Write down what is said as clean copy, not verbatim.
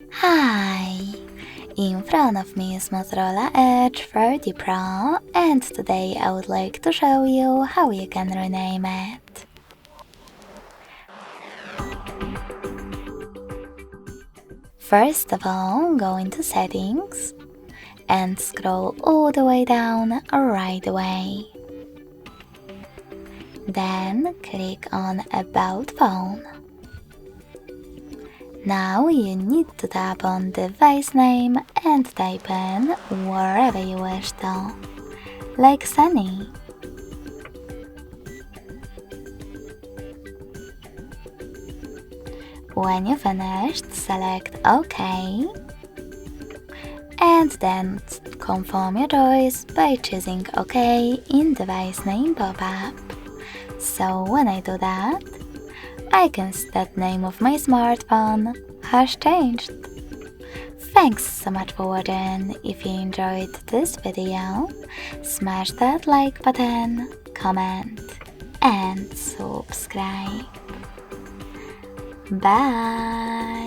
Hi! In front of me is Motorola Edge 30 Pro, and today I would like to show you how you can rename it. First of all, go into Settings and scroll all the way down right away. Then click on About Phone. Now you need to tap on device name and type in wherever you wish to, like Sunny. When you finished, select OK and then confirm your choice by choosing OK in device name pop-up. So when I do that, I can see that name of my smartphone has changed. Thanks so much for watching. If you enjoyed this video, smash that like button, comment and subscribe. Bye!